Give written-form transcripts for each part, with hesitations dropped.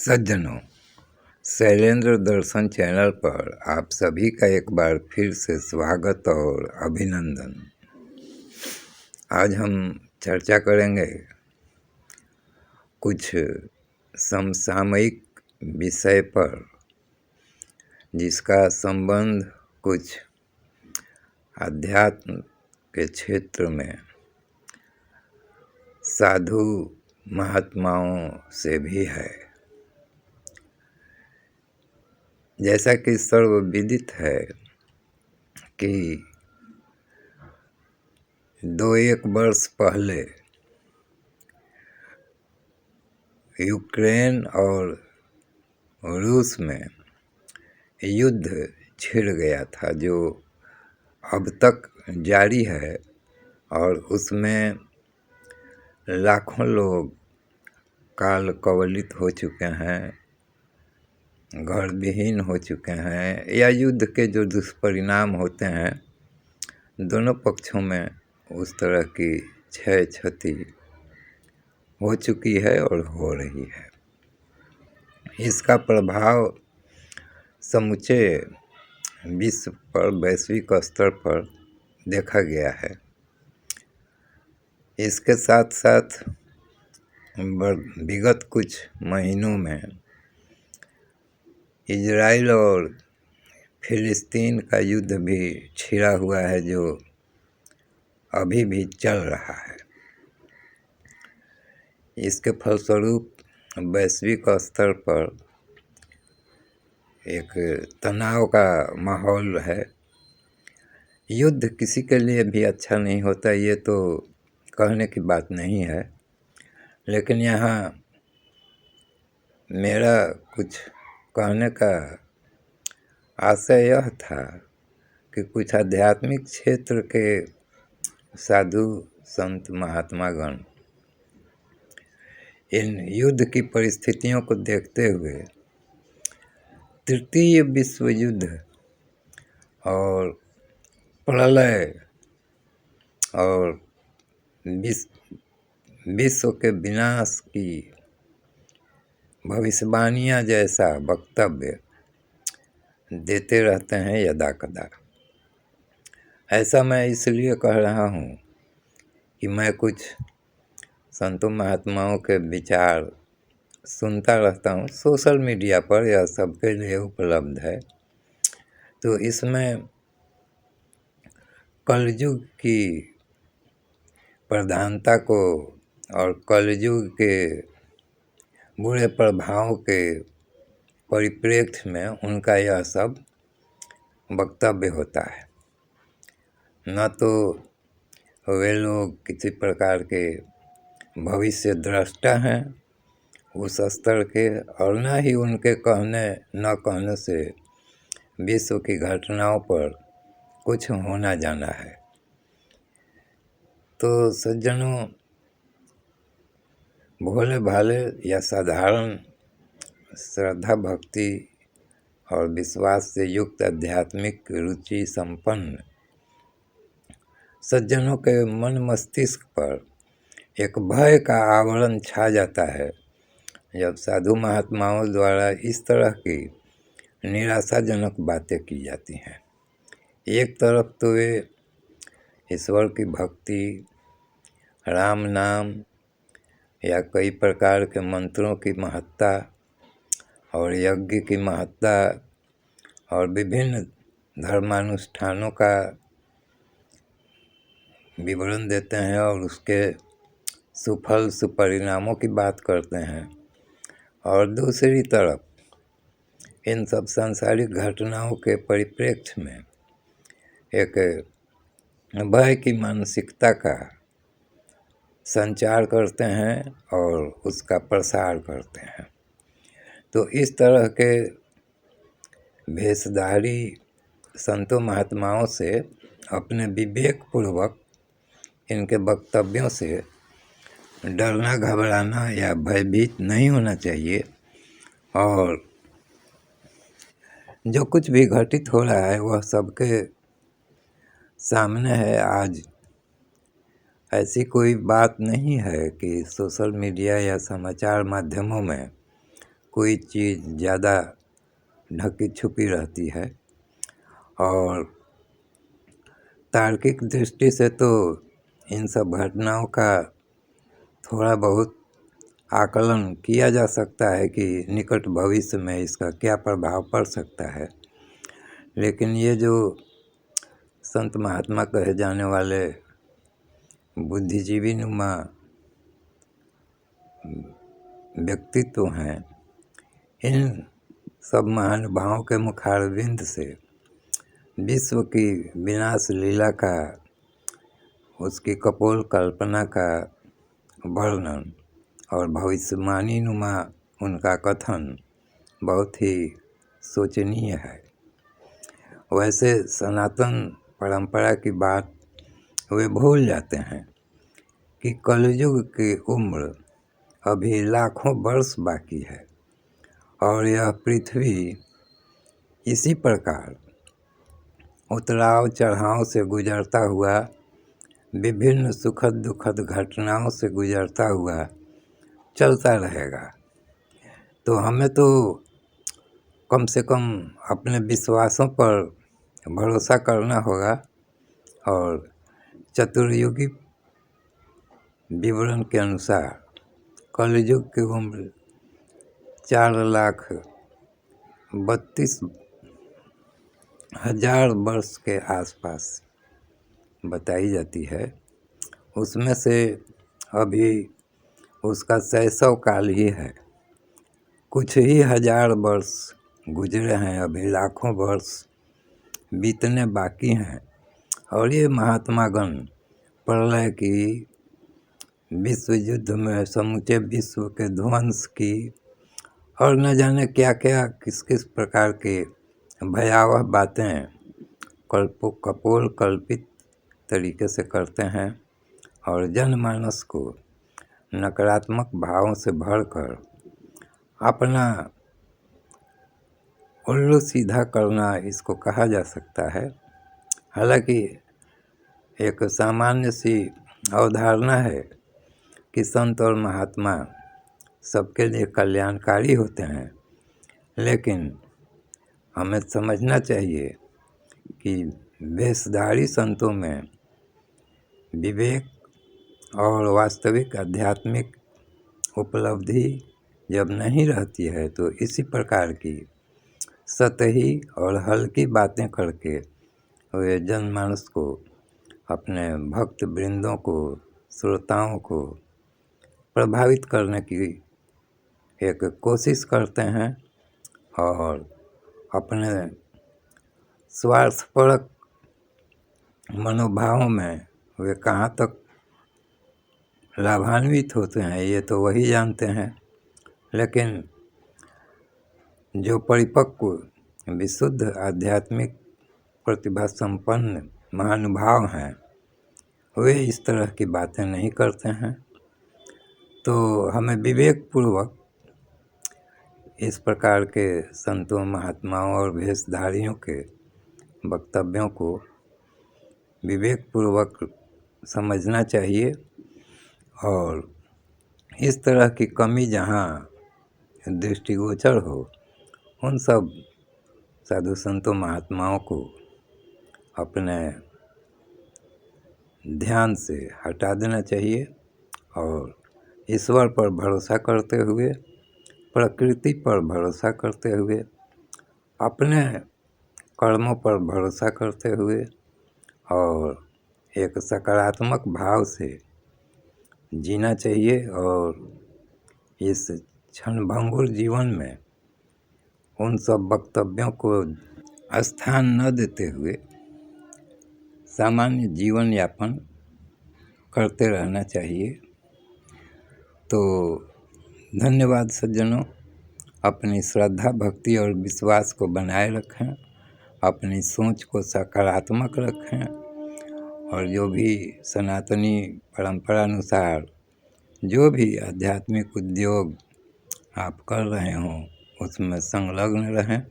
सज्जनों, शैलेंद्र दर्शन चैनल पर आप सभी का एक बार फिर से स्वागत और अभिनंदन। आज हम चर्चा करेंगे कुछ समसामयिक विषय पर जिसका संबंध कुछ अध्यात्म के क्षेत्र में साधु महात्माओं से भी है। जैसा कि सर्वविदित है कि 2-1 वर्ष पहले यूक्रेन और रूस में युद्ध छिड़ गया था, जो अब तक जारी है और उसमें लाखों लोग काल कवलित हो चुके हैं, घर विहीन हो चुके हैं, या युद्ध के जो दुष्परिणाम होते हैं दोनों पक्षों में उस तरह की क्षय क्षति हो चुकी है और हो रही है। इसका प्रभाव समूचे विश्व पर, वैश्विक स्तर पर देखा गया है। इसके साथ साथ विगत कुछ महीनों में इजराइल और फिलिस्तीन का युद्ध भी छिड़ा हुआ है, जो अभी भी चल रहा है। इसके फलस्वरूप वैश्विक स्तर पर एक तनाव का माहौल है। युद्ध किसी के लिए भी अच्छा नहीं होता, ये तो कहने की बात नहीं है, लेकिन यहाँ मेरा कुछ कहने का आशय यह था कि कुछ आध्यात्मिक क्षेत्र के साधु संत महात्मागण इन युद्ध की परिस्थितियों को देखते हुए तृतीय विश्व युद्ध और प्रलय और विश्व के विनाश की भविष्यवाणियाँ जैसा वक्तव्य देते रहते हैं यदाकदा। ऐसा मैं इसलिए कह रहा हूँ कि मैं कुछ संतों महात्माओं के विचार सुनता रहता हूँ सोशल मीडिया पर, यह सबके लिए उपलब्ध है। तो इसमें कलयुग की प्रधानता को और कलयुग के बुरे प्रभाव के परिप्रेक्ष्य में उनका यह सब वक्तव्य होता है। न तो वे लोग किसी प्रकार के भविष्य द्रष्टा हैं उस स्तर के, और न ही उनके कहने न कहने से विश्व की घटनाओं पर कुछ होना जाना है। तो सज्जनों, भोले भाले या साधारण श्रद्धा भक्ति और विश्वास से युक्त आध्यात्मिक रुचि संपन्न सज्जनों के मन मस्तिष्क पर एक भय का आवरण छा जाता है जब साधु महात्माओं द्वारा इस तरह की निराशाजनक बातें की जाती हैं। एक तरफ तो वे ईश्वर की भक्ति, राम नाम या कई प्रकार के मंत्रों की महत्ता और यज्ञ की महत्ता और विभिन्न धर्मानुष्ठानों का विवरण देते हैं और उसके सुफल सुपरिणामों की बात करते हैं, और दूसरी तरफ इन सब सांसारिक घटनाओं के परिप्रेक्ष्य में एक भय की मानसिकता का संचार करते हैं और उसका प्रसार करते हैं। तो इस तरह के भेषधारी संतों महात्माओं से अपने विवेकपूर्वक इनके वक्तव्यों से डरना, घबराना या भयभीत नहीं होना चाहिए। और जो कुछ भी घटित हो रहा है वह सबके सामने है। आज ऐसी कोई बात नहीं है कि सोशल मीडिया या समाचार माध्यमों में कोई चीज़ ज़्यादा ढकी छुपी रहती है। और तार्किक दृष्टि से तो इन सब घटनाओं का थोड़ा बहुत आकलन किया जा सकता है कि निकट भविष्य में इसका क्या प्रभाव पड़ सकता है। लेकिन ये जो संत महात्मा कहे जाने वाले बुद्धिजीवी नुमा व्यक्तित्व हैं, इन सब महानुभावों के मुखारविंद से विश्व की विनाश लीला का, उसकी कपोल कल्पना का वर्णन और भविष्यवाणी नुमा उनका कथन बहुत ही शोचनीय है। वैसे सनातन परंपरा की बात वे भूल जाते हैं कि कलयुग की उम्र अभी लाखों वर्ष बाकी है और यह पृथ्वी इसी प्रकार उतराव चढ़ाव से गुजरता हुआ, विभिन्न सुखद दुखद घटनाओं से गुजरता हुआ चलता रहेगा। तो हमें तो कम से कम अपने विश्वासों पर भरोसा करना होगा और चतुर्युगी विवरण के अनुसार कलयुग की उम्र 4,32,000 वर्ष के आसपास बताई जाती है। उसमें से अभी उसका शैशव काल ही है, कुछ ही हजार वर्ष गुजरे हैं, अभी लाखों वर्ष बीतने बाकी हैं। और ये महात्मागण प्रलय की, विश्व युद्ध में समूचे विश्व के ध्वंस की और न जाने क्या क्या किस किस प्रकार के भयावह बातें कपोल कल्पित तरीके से करते हैं और जनमानस को नकारात्मक भावों से भरकर अपना उल्लू सीधा करना इसको कहा जा सकता है। हालांकि एक सामान्य सी अवधारणा है कि संत और महात्मा सबके लिए कल्याणकारी होते हैं, लेकिन हमें समझना चाहिए कि वेशधारी संतों में विवेक और वास्तविक आध्यात्मिक उपलब्धि जब नहीं रहती है तो इसी प्रकार की सतही और हल्की बातें करके वे जनमानस को, अपने भक्त वृंदों को, श्रोताओं को प्रभावित करने की एक कोशिश करते हैं और अपने स्वार्थपरक मनोभावों में वे कहाँ तक लाभान्वित होते हैं ये तो वही जानते हैं। लेकिन जो परिपक्व विशुद्ध आध्यात्मिक प्रतिभा संपन्न महानुभाव हैं, वे इस तरह की बातें नहीं करते हैं। तो हमें विवेकपूर्वक इस प्रकार के संतों, महात्माओं और वेशधारियों के वक्तव्यों को विवेकपूर्वक समझना चाहिए और इस तरह की कमी जहाँ दृष्टिगोचर हो, उन सब साधु संतों महात्माओं को अपने ध्यान से हटा देना चाहिए और ईश्वर पर भरोसा करते हुए, प्रकृति पर भरोसा करते हुए, अपने कर्मों पर भरोसा करते हुए और एक सकारात्मक भाव से जीना चाहिए और इस क्षणभंगुर जीवन में उन सब वक्तव्यों को स्थान न देते हुए सामान्य जीवन यापन करते रहना चाहिए। तो धन्यवाद सज्जनों, अपनी श्रद्धा, भक्ति और विश्वास को बनाए रखें, अपनी सोच को सकारात्मक रखें और जो भी सनातनी परंपरा अनुसार जो भी आध्यात्मिक उद्योग आप कर रहे हों उसमें संलग्न रहें।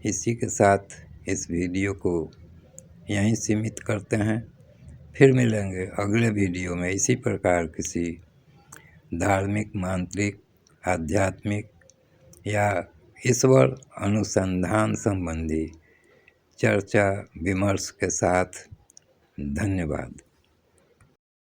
इसी के साथ इस वीडियो को यहीं सीमित करते हैं। फिर मिलेंगे अगले वीडियो में इसी प्रकार किसी धार्मिक, मांत्रिक, आध्यात्मिक या ईश्वर अनुसंधान संबंधी चर्चा विमर्श के साथ। धन्यवाद।